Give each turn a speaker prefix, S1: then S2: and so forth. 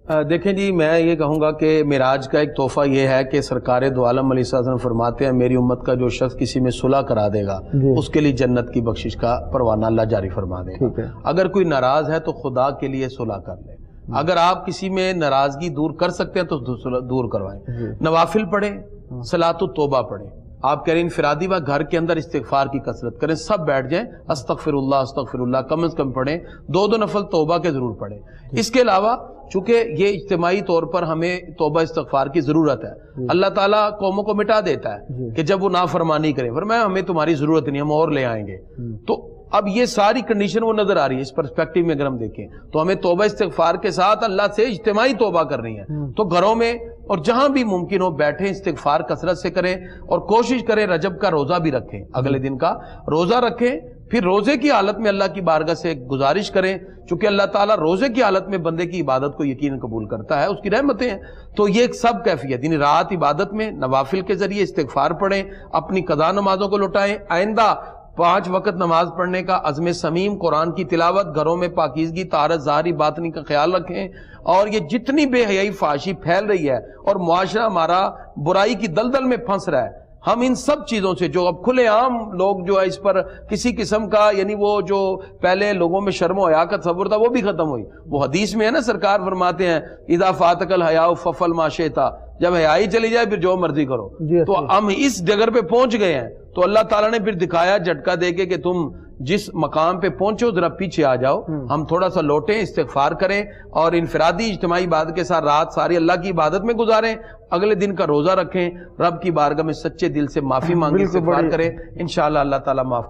S1: دیکھیں جی، میں یہ کہوں گا کہ معراج کا ایک تحفہ یہ ہے کہ سرکار دو عالم علیہ السلام فرماتے ہیں میری امت کا جو شخص کسی میں صلح کرا دے گا اس کے لیے جنت کی بخشش کا پروانہ اللہ جاری فرما دے گا۔ اگر کوئی ناراض ہے تو خدا کے لیے صلح کر لے، اگر آپ کسی میں ناراضگی دور کر سکتے ہیں تو دور کروائیں، نوافل پڑھیں، صلاۃ التوبہ پڑھیں۔ آپ کہہ رہے ہیں انفرادی و گھر کے اندر استغفار کی کثرت کریں، سب بیٹھ جائیں، استغفر اللہ کم از کم پڑھیں، دو نفل توبہ کے ضرور پڑھیں۔ اس کے علاوہ چونکہ یہ اجتماعی طور پر ہمیں توبہ استغفار کی ضرورت ہے، اللہ تعالیٰ قوموں کو مٹا دیتا ہے کہ جب وہ نافرمانی کریں، فرمایا ہمیں تمہاری ضرورت نہیں، ہم اور لے آئیں گے۔ تو اب یہ ساری کنڈیشن وہ نظر آ رہی ہے، اس پرسپیکٹیو میں اگر ہم دیکھیں تو ہمیں توبہ استغفار کے ساتھ اللہ سے اجتماعی توبہ کرنی ہے۔ تو گھروں میں اور جہاں بھی ممکن ہو بیٹھیں، استغفار کثرت سے کریں، اور کوشش کریں رجب کا روزہ بھی رکھیں، اگلے دن کا روزہ رکھیں، پھر روزے کی حالت میں اللہ کی بارگاہ سے گزارش کریں، چونکہ اللہ تعالیٰ روزے کی حالت میں بندے کی عبادت کو یقیناً قبول کرتا ہے، اس کی رحمتیں ہیں۔ تو یہ ایک سب کیفیت، یعنی رات عبادت میں نوافل کے ذریعے استغفار پڑھیں، اپنی قضا نمازوں کو لوٹائیں، آئندہ 5 وقت نماز پڑھنے کا عزم صمیم، قرآن کی تلاوت، گھروں میں پاکیزگی، طہارت ظاہری باطنی کا خیال رکھیں۔ اور یہ جتنی بے حیائی فحاشی پھیل رہی ہے اور معاشرہ ہمارا برائی کی دلدل میں پھنس رہا ہے، ہم ان سب چیزوں سے جو اب کھلے عام لوگ جو ہے اس پر کسی قسم کا، یعنی وہ جو پہلے لوگوں میں شرم و حیا کا تصور تھا وہ بھی ختم ہوئی۔ وہ حدیث میں ہے نا، سرکار فرماتے ہیں اذا فاتک الحیاء ففعل ما شئت، جب حیائی چلی جائے پھر جو مرضی کرو۔ تو ہم اس جگہ پہ پہنچ گئے ہیں، تو اللہ تعالیٰ نے پھر دکھایا جھٹکا دے کے کہ تم جس مقام پہ پہنچو ذرا پیچھے آ جاؤ، ہم تھوڑا سا لوٹیں، استغفار کریں، اور انفرادی اجتماعی عبادت کے ساتھ رات ساری اللہ کی عبادت میں گزاریں، اگلے دن کا روزہ رکھیں، رب کی بارگاہ میں سچے دل سے معافی مانگیں، استغفار کریں، انشاءاللہ اللہ تعالیٰ معاف